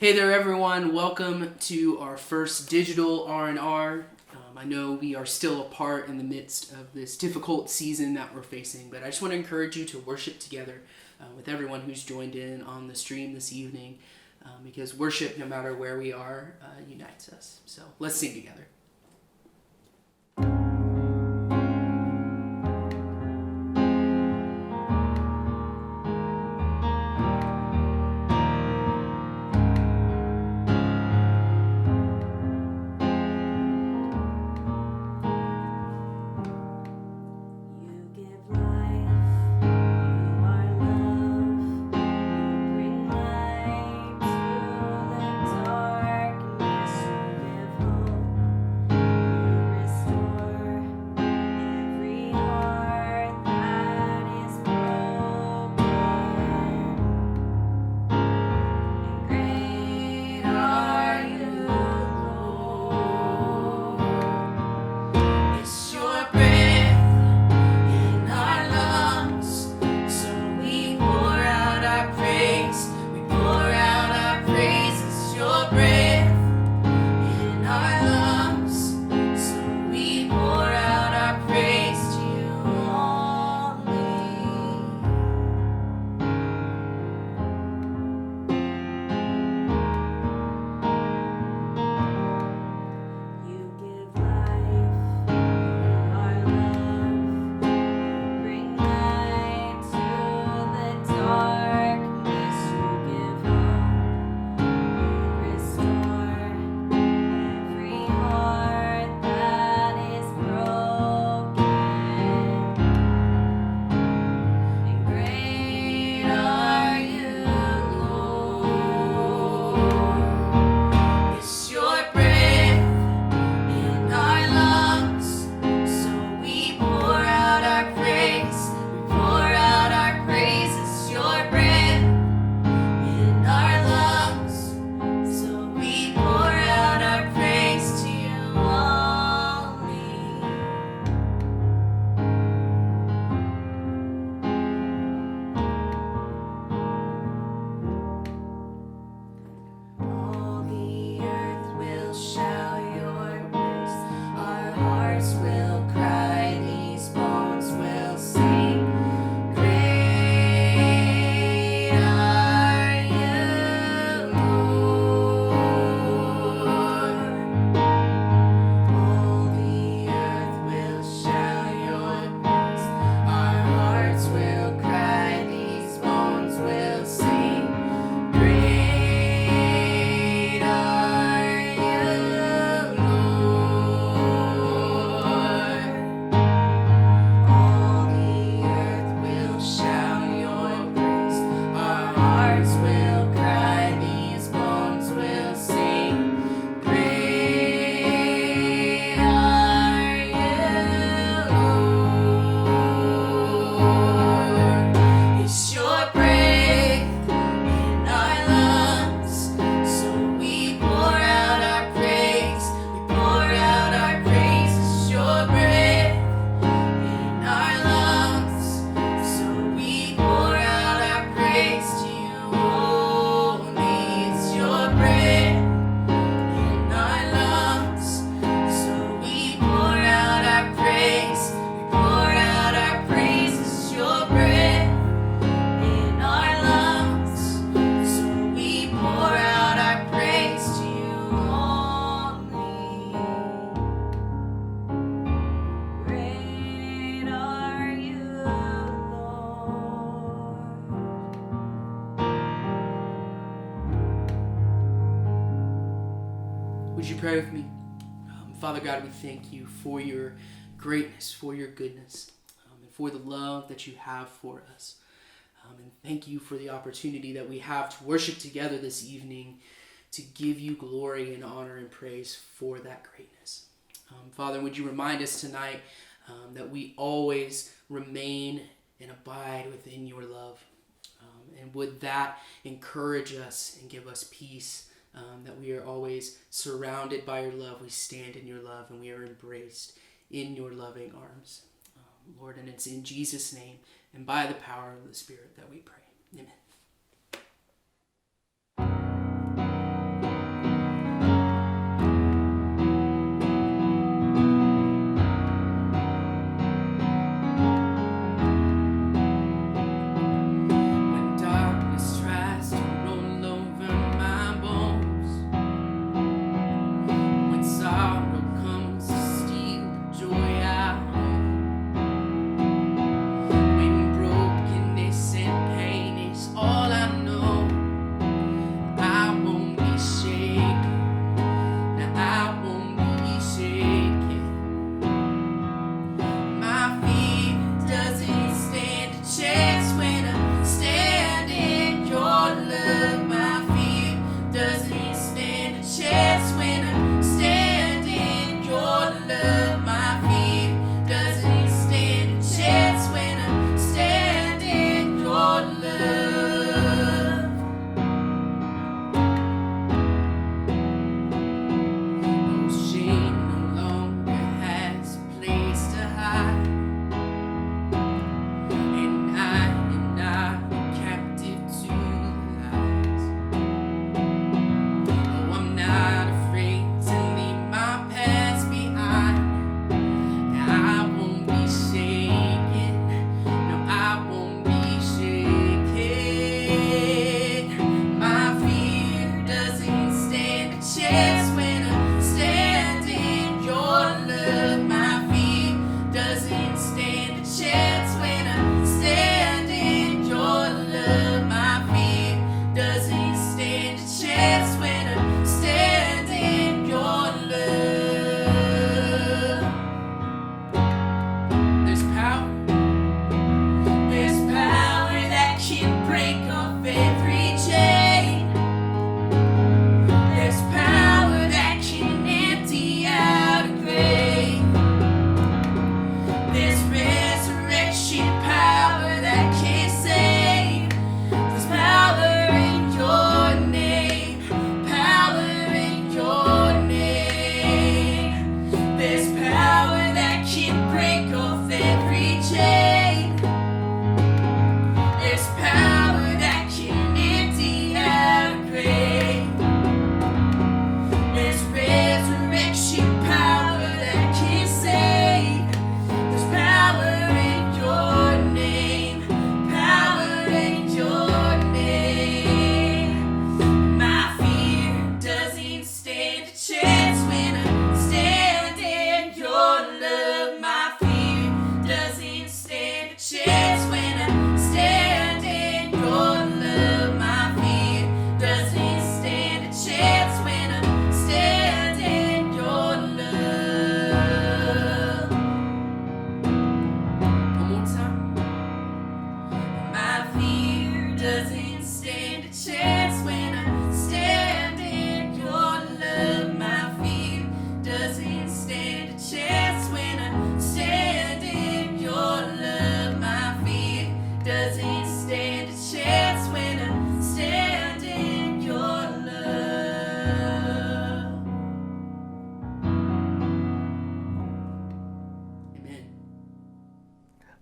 Hey there, everyone. Welcome to our first digital R&R. I know we are still apart in the midst of this difficult season that we're facing, but I just want to encourage you to worship together with everyone who's joined in on the stream this evening, because worship, no matter where we are, unites us. So let's sing together. Would you pray with me? Father God, we thank you for your greatness, for your goodness, and for the love that you have for us. And thank you for the opportunity that we have to worship together this evening, to give you glory and honor and praise for that greatness. Father, would you remind us tonight that we always remain and abide within your love. And would that encourage us and give us peace, that we are always surrounded by your love, we stand in your love, and we are embraced in your loving arms. Lord, and it's in Jesus' name and by the power of the Spirit that we pray. Amen.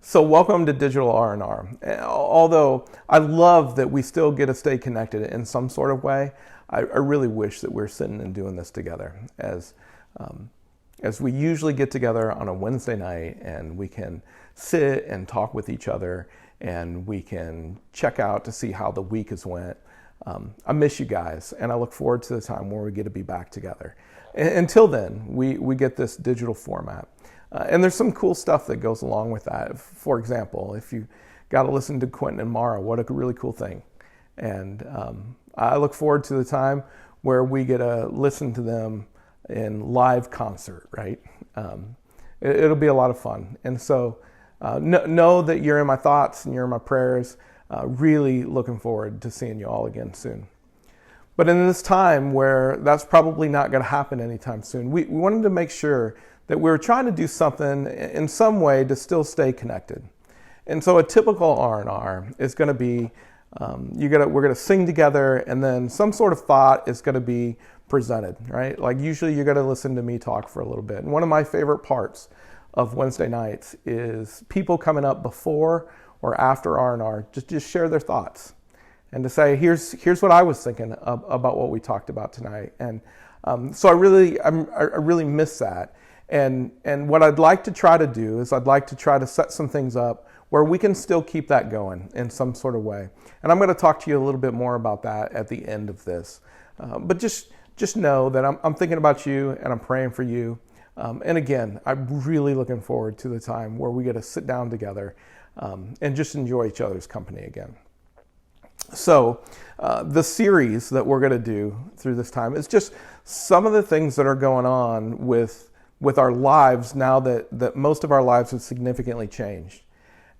So welcome to Digital R&R. Although I love that we still get to stay connected in some sort of way, I really wish that we're sitting and doing this together as we usually get together on a Wednesday night and we can sit and talk with each other and we can check out to see how the week has went. I miss you guys, and I look forward to the time where we get to be back together. Until then, we get this digital format. And there's some cool stuff that goes along with that. For example, if you got to listen to Quentin and Mara, what a really cool thing. And I look forward to the time where we get to listen to them in live concert, right? It'll be a lot of fun. And so know that you're in my thoughts and you're in my prayers. Really looking forward to seeing you all again soon. But in this time where that's probably not going to happen anytime soon, we wanted to make sure that we were trying to do something in some way to still stay connected. And so a typical R&R is going to be, we're going to sing together, and then some sort of thought is going to be presented, right? Like usually you're going to listen to me talk for a little bit. And one of my favorite parts of Wednesday nights is people coming up before or after R&R just share their thoughts and to say, here's what I was thinking about what we talked about tonight. And so I really miss that. And what I'd like to try to do is I'd like to try to set some things up where we can still keep that going in some sort of way. And I'm going to talk to you a little bit more about that at the end of this. But just know that I'm thinking about you and I'm praying for you. And again, I'm really looking forward to the time where we get to sit down together and just enjoy each other's company again. So the series that we're going to do through this time is just some of the things that are going on with our lives now that most of our lives have significantly changed.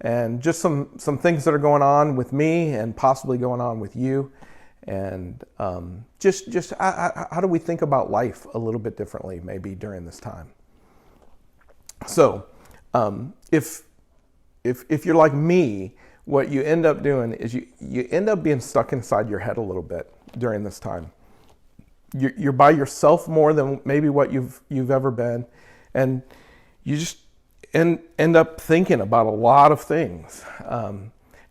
And just some things that are going on with me and possibly going on with you. And just how do we think about life a little bit differently maybe during this time. So if you're like me, what you end up doing is you end up being stuck inside your head a little bit during this time. You're by yourself more than maybe what you've ever been, and you just end up thinking about a lot of things.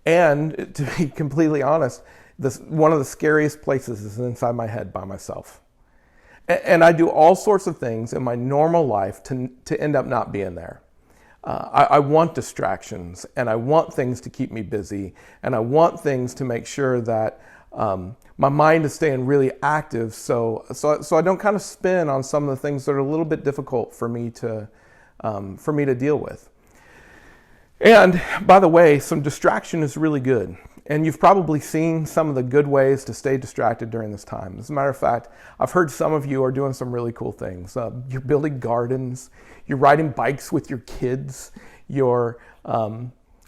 And to be completely honest, one of the scariest places is inside my head by myself. And I do all sorts of things in my normal life to end up not being there. I want distractions, and I want things to keep me busy, and I want things to make sure that my mind is staying really active, so I don't kind of spin on some of the things that are a little bit difficult for me to deal with. And by the way, some distraction is really good. And you've probably seen some of the good ways to stay distracted during this time. As a matter of fact, I've heard some of you are doing some really cool things. You're building gardens, you're riding bikes with your kids,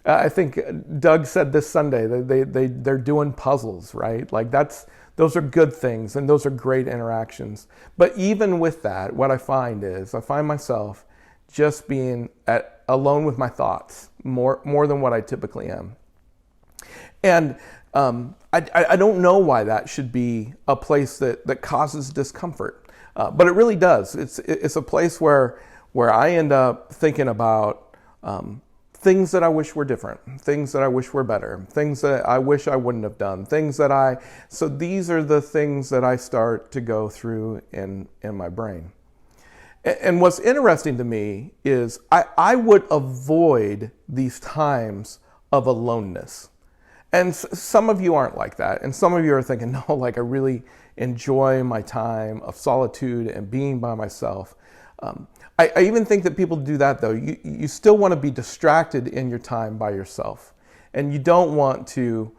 I think Doug said this Sunday that they're doing puzzles, right? Like those are good things and those are great interactions. But even with that, what I find myself just being alone with my thoughts more than what I typically am. And I don't know why that should be a place that causes discomfort, but it really does. It's a place where I end up thinking about things that I wish were different, things that I wish were better, things that I wish I wouldn't have done, so these are the things that I start to go through in my brain. And what's interesting to me is I would avoid these times of aloneness. And some of you aren't like that. And some of you are thinking, no, like I really enjoy my time of solitude and being by myself. I even think that people do that though. You still want to be distracted in your time by yourself. And you don't want to,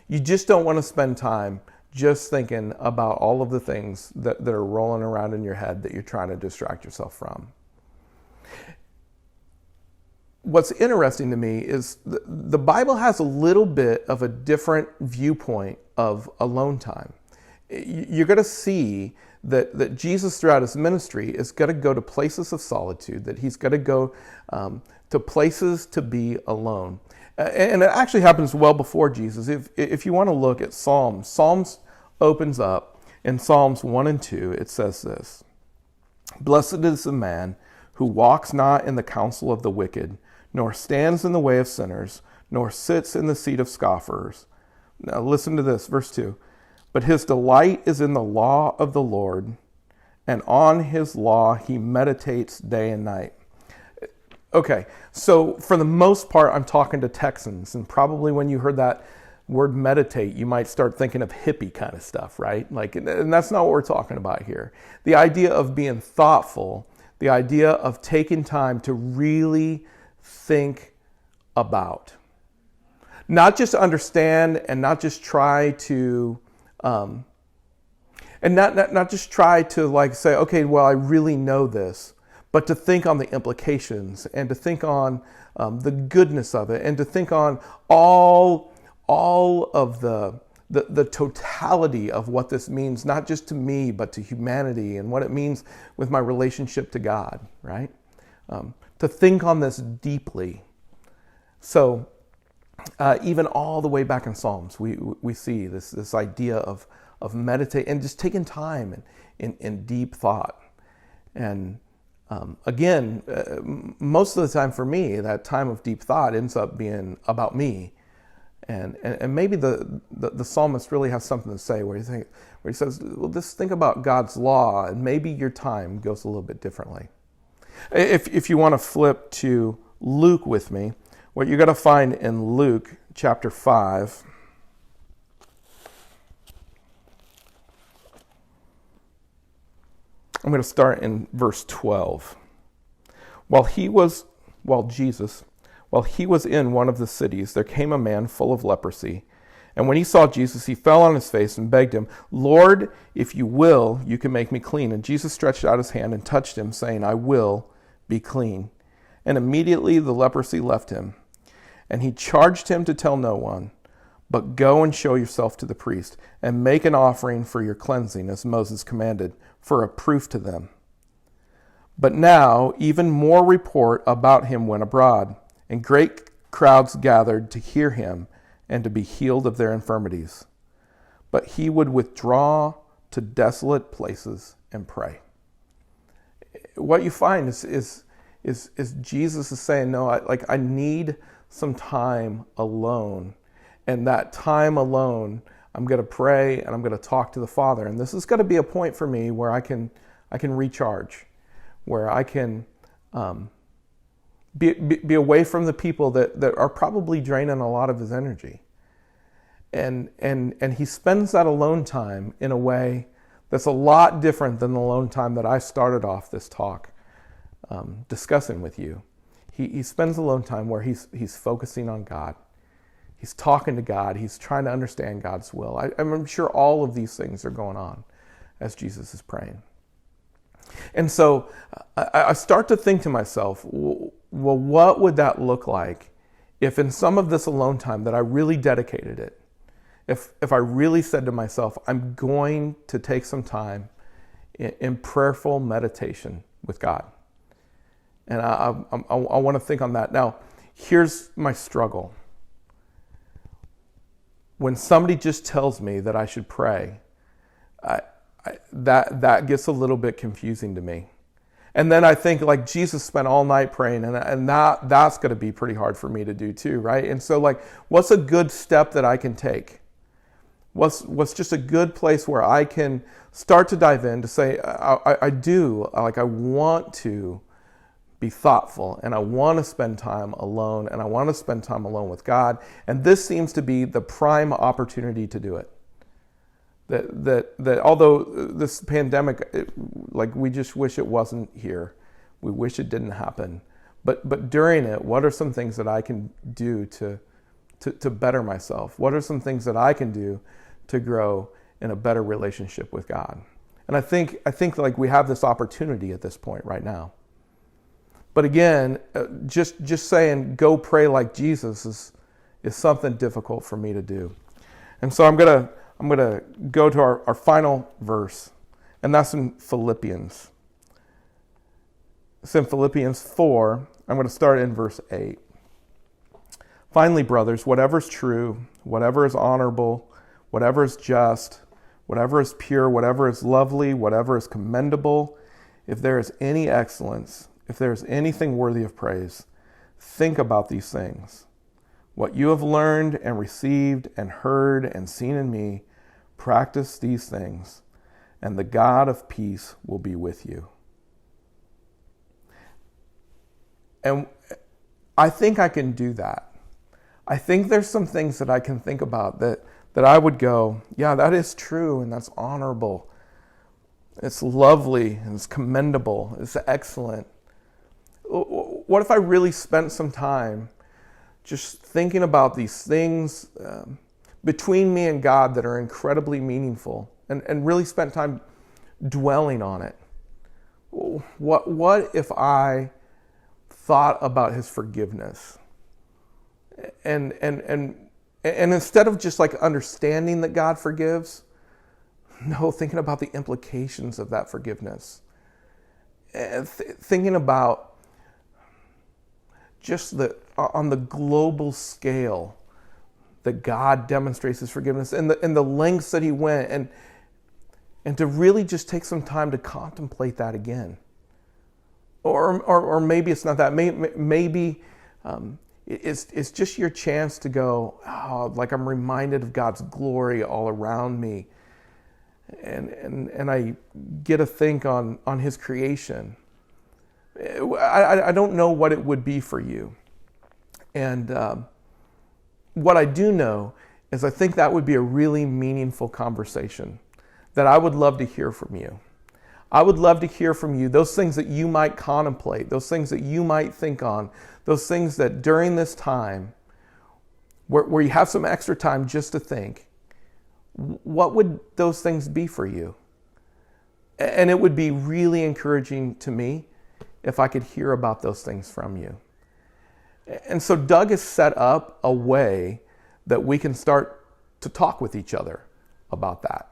you just don't want to spend time just thinking about all of the things that are rolling around in your head that you're trying to distract yourself from. What's interesting to me is the Bible has a little bit of a different viewpoint of alone time. You're going to see that Jesus throughout his ministry is going to go to places of solitude, that he's going to go to places to be alone. And it actually happens well before Jesus. If you want to look at Psalms opens up in Psalms 1 and 2, it says this: "Blessed is the man who walks not in the counsel of the wicked, nor stands in the way of sinners, nor sits in the seat of scoffers. Now listen to this, verse 2. But his delight is in the law of the Lord, and on his law he meditates day and night. Okay, so for the most part, I'm talking to Texans, and probably when you heard that word meditate, you might start thinking of hippie kind of stuff, right? Like, and that's not what we're talking about here. The idea of being thoughtful, the idea of taking time to really think about, not just understand and not just try to, and not just try to like say, okay, well, I really know this, but to think on the implications and to think on the goodness of it and to think on all of the totality of what this means, not just to me, but to humanity and what it means with my relationship to God, right? To think on this deeply. So even all the way back in Psalms, we see this idea of meditate and just taking time in deep thought. And again, most of the time for me, that time of deep thought ends up being about me. And maybe the psalmist really has something to say where he says, well, just think about God's law, and maybe your time goes a little bit differently. If you want to flip to Luke with me, what you're going to find in Luke chapter 5, I'm going to start in verse 12. While Jesus was in one of the cities, there came a man full of leprosy. And when he saw Jesus, he fell on his face and begged him, Lord, if you will, you can make me clean. And Jesus stretched out his hand and touched him, saying, I will be clean. And immediately the leprosy left him. And he charged him to tell no one, but go and show yourself to the priest, and make an offering for your cleansing, as Moses commanded, for a proof to them. But now even more report about him went abroad, and great crowds gathered to hear him and to be healed of their infirmities. But he would withdraw to desolate places and pray. What you find is Jesus is saying, no, I need some time alone. And that time alone, I'm going to pray and I'm going to talk to the Father. And this is going to be a point for me where I can recharge, where I can be away from the people that are probably draining a lot of his energy. And he spends that alone time in a way that's a lot different than the alone time that I started off this talk discussing with you. He spends alone time where he's focusing on God. He's talking to God. He's trying to understand God's will. I'm sure all of these things are going on as Jesus is praying. And so I start to think to myself, well, what would that look like if in some of this alone time that I really dedicated it, if I really said to myself, I'm going to take some time in prayerful meditation with God. And I want to think on that. Now, here's my struggle. When somebody just tells me that I should pray, that gets a little bit confusing to me. And then I think like Jesus spent all night praying, and that's going to be pretty hard for me to do too, right? And so like, what's a good step that I can take? What's just a good place where I can start to dive in to say, I want to be thoughtful, and I want to spend time alone, and I want to spend time alone with God. And this seems to be the prime opportunity to do it. That although this pandemic, we just wish it wasn't here. We wish it didn't happen. But during it, what are some things that I can do to better myself? What are some things that I can do to grow in a better relationship with God? And I think like we have this opportunity at this point right now. But again, just saying go pray like Jesus is something difficult for me to do. And so I'm gonna go to our final verse, and that's in Philippians. It's in Philippians 4. I'm going to start in verse 8. Finally, brothers, whatever is true, whatever is honorable, whatever is just, whatever is pure, whatever is lovely, whatever is commendable, if there is any excellence, if there is anything worthy of praise, think about these things. What you have learned and received and heard and seen in me, practice these things, and the God of peace will be with you. And I think I can do that. I think there's some things that I can think about that I would go, yeah, that is true and that's honorable. It's lovely and it's commendable. It's excellent. What if I really spent some time just thinking about these things between me and God that are incredibly meaningful and really spent time dwelling on it? What if I thought about his forgiveness and instead of just like understanding that God forgives, no, thinking about the implications of that forgiveness and thinking about just on the global scale that God demonstrates his forgiveness and the lengths that he went and to really just take some time to contemplate that again. Or maybe it's not that. Maybe it's just your chance to go, oh, like I'm reminded of God's glory all around me. And I get to think on his creation. I don't know what it would be for you. And what I do know is I think that would be a really meaningful conversation that I would love to hear from you. I would love to hear from you, those things that you might contemplate, those things that you might think on, those things that during this time, where you have some extra time just to think, what would those things be for you? And it would be really encouraging to me if I could hear about those things from you. And so Doug has set up a way that we can start to talk with each other about that.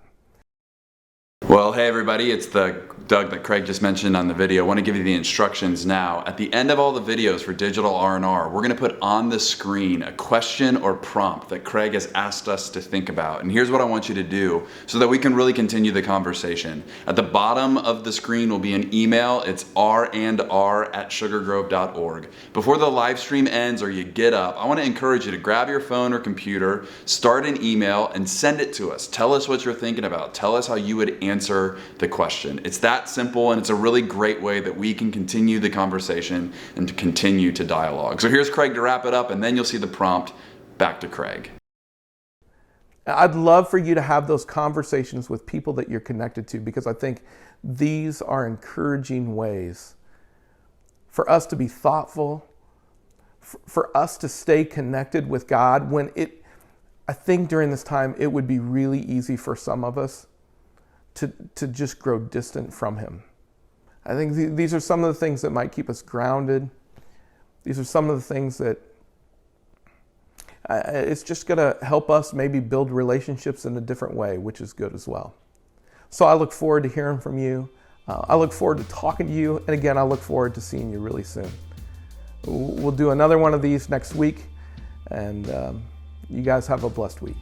Well, hey everybody, it's the Doug that Craig just mentioned on the video. I want to give you the instructions now. At the end of all the videos for Digital R&R, we're going to put on the screen a question or prompt that Craig has asked us to think about. And here's what I want you to do so that we can really continue the conversation. At the bottom of the screen will be an email. It's randr@sugargrove.org. Before the live stream ends or you get up, I want to encourage you to grab your phone or computer, start an email, and send it to us. Tell us what you're thinking about. Tell us how you would answer the question. It's that simple, and it's a really great way that we can continue the conversation and to continue to dialogue. So here's Craig to wrap it up, and then you'll see the prompt. Back to Craig. I'd love for you to have those conversations with people that you're connected to, because I think these are encouraging ways for us to be thoughtful, for us to stay connected with God when I think during this time it would be really easy for some of us to just grow distant from him. I think these are some of the things that might keep us grounded. These are some of the things that it's just going to help us maybe build relationships in a different way, which is good as well. So I look forward to hearing from you. I look forward to talking to you. And again, I look forward to seeing you really soon. We'll do another one of these next week. And you guys have a blessed week.